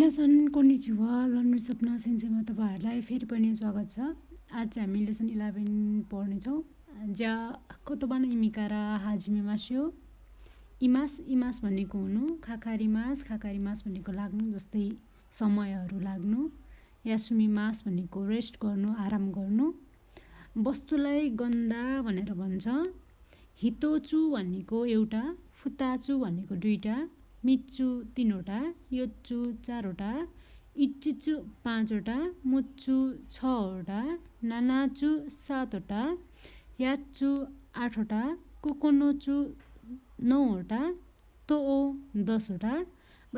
मिनासन konnichiwa लन्डु सपना सेन्सेमा तपाईहरुलाई फेरि पनि स्वागत छ। आज चाहिँ हामी लेसन 11 पढ्ने छौं। ज्या कोतोबान इमिकारा हाजिमे मास्यो इमास भनेको हुनु, खाखारिमास भनेको लाग्नु जस्तै समयहरु लाग्नु, यासुमिमास भनेको रेस्ट गर्नु, आराम गर्नु। वस्तुलाई गन्दा भनेर भन्छ। हितोचु भनेको एउटा, फुताचु भनेको दुईटा, मिच्चु 3 वटा, योच्चु 4 वटा, इच्चुचु 5 वटा, मुच्चु 6 वटा, नानाचु 7 वटा, याच्चु 8 वटा, कोकोनोचु 9 वटा, तोओ 10 वटा।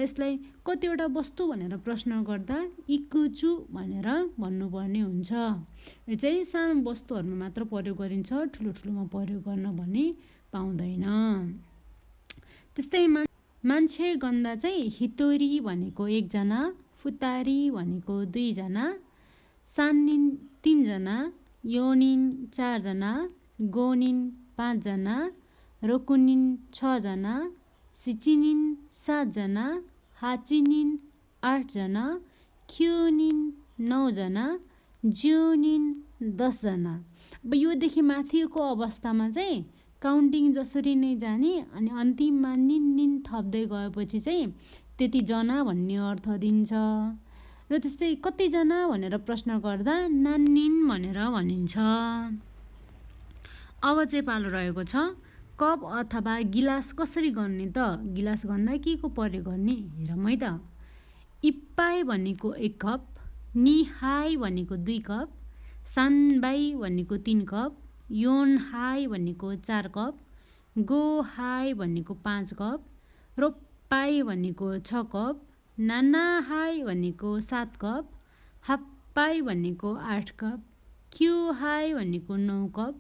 यसलाई कतिवटा वस्तु भनेर प्रश्न गर्दा इकुचु भनेर भन्नुपर्ने हुन्छ। यो चाहिँ सानो वस्तुहरुमा मात्र प्रयोग गरिन्छ, ठुलोमा प्रयोग गर्न भने पाउँदैन। त्यस्तै मान्छे गन्दा चाहिँ हितोरी भनेको 1 जना, फुतारी भनेको 2 जना, सान्निन 3 जना, योनिन 4 जना, गोनिन 5 जना, रोकुनिन 6 जना, सिचिनिन 7 जना, हाचिनिन 8 जना, क्युनिन 9 जना, ज्युनिन 10 जना। अब यो देखि माथिको अवस्थामा चाहिँ काउन्टिङ जसरी नै जाने अनि अन्तिममा निन थप्दै गएपछि चाहिँ त्यति जना भन्ने अर्थ दिन्छ। र त्यस्तै कति जना भनेर प्रश्न गर्दा नान्निन भनेर भनिन्छ। अब चाहिँ पालो रहेको छ कप अथवा गिलास कसरी गर्ने त? गिलास गन्दा के को प्रयोग गर्ने हेरौँ है त। इप्पाई भनेको 1 कप, निहाई भनेको 2 कप, सानबाई भनेको 3 कप, योनहाई भनेको 4 कप, गोहाई भनेको 5 कप, रोप्पाई भनेको 6 कप, नानाहाई भनेको 7 कप, हाप्पाई भनेको 8 कप, क्युहाई भनेको 9 कप,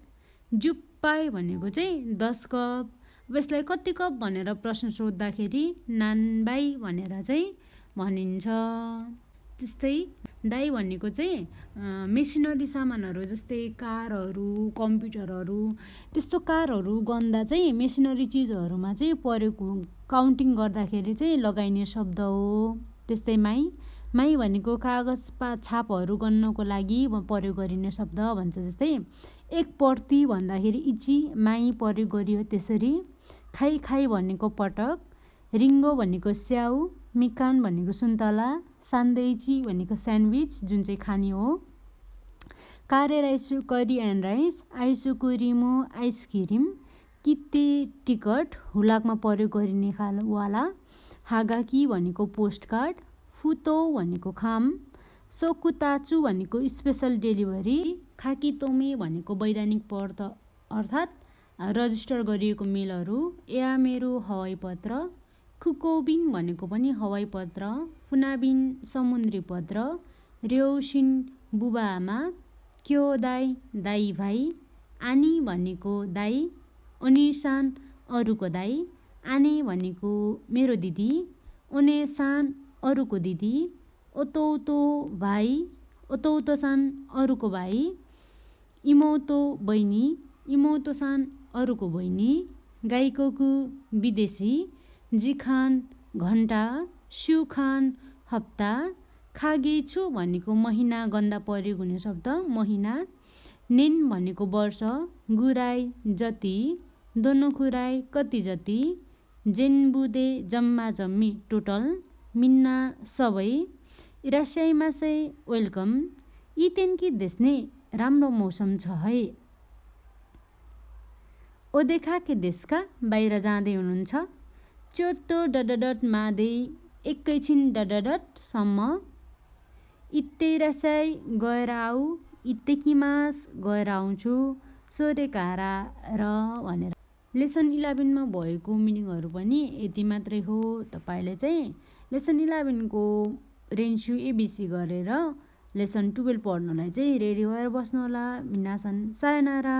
जुप्पाई भनेको चाहिँ 10 कप। यसलाई कति कप भनेर प्रश्न सोध्दाखेरि नानबाई भनेर चाहिँ भनिन्छ। त्यस्तै दाई भनेको चाहिँ मेसिनरी सामानहरु जस्तै कारहरु, कम्प्युटरहरु, त्यस्तो कारहरु गन्दा चाहिँ मेसिनरी चीजहरुमा चाहिँ प्रयोग काउन्टिङ गर्दाखेरि चाहिँ लगाइने शब्द हो। त्यस्तै माई भनेको कागज छापहरु गन्नको लागि प्रयोग गरिने शब्द भन्छ। जस्तै 1 प्रति भन्दाखेरि इची माई प्रयोग गरियो त्यसरी। खाई भनेको पटक, रिङ्गो भनेको स्याउ, मिकान भनेको सुन्तला, सान्देइची भनेको स्यान्डविच जुन चाहिँ खाने हो, कारे राइसु करी एन्ड राइस, आइसुकुरिमु आइसक्रिम, किते टिकट हुलाकमा प्रयोग गरिने वाला, हागाकी भनेको पोस्ट कार्ड, फुतो भनेको खाम, सोकुताचु भनेको स्पेशल डेलिभरी, खाकितोमे भनेको वैधानिक पत्र अर्थात् रजिस्टर गरिएको मेलहरु, एयामेरो हवाई पत्र, खुकोबिन भनेको पनि हवाई पत्र, फुनाबिन समुद्री पत्र, र्यौसिन बुबाआमा, क्योदाई दाई भाइ, आनी भनेको दाई, ओनिसान अरुको दाई, आने भनेको मेरो दिदी, ओनेसान अरुको दिदी, ओतोउतो भाइ, ओतोउतोसान अरुको भाइ, इमोतो बहिनी, इमोतोसान अरुको बहिनी, गाइकोकु विदेशी, जिखान घण्टा, स्युखान हप्ता, खागेछु भनेको महिना गन्दा प्रयोग हुने शब्द महिना, निन भनेको वर्ष, गुराई जति, दोनोखुराई कति जति, जेनबुदे जम्मा जम्मी टोटल, मिन्ना सबै, इरास्याइमासै वेलकम, इतेनकी देशने राम्रो मौसम छ है। ओदेखाके देशका बाहिर जाँदै हुनुहुन्छ। चोटो डडडट मादै एकैछिन डडडट सम्म, इत्तेरासाई गएर आऊ, इत्तेकिमास गएर आउँछु, सोरेकारा र भनेर। लेसन 11 मा भएको मिनिङहरु पनि यति मात्रै हो। तपाईले चाहिँ लेसन 11 को रेन्सु एबिसी गरेर लेसन 12 पढ्नलाई चाहिँ रेडी भएर बस्नु होला। मिनासन सायनारा।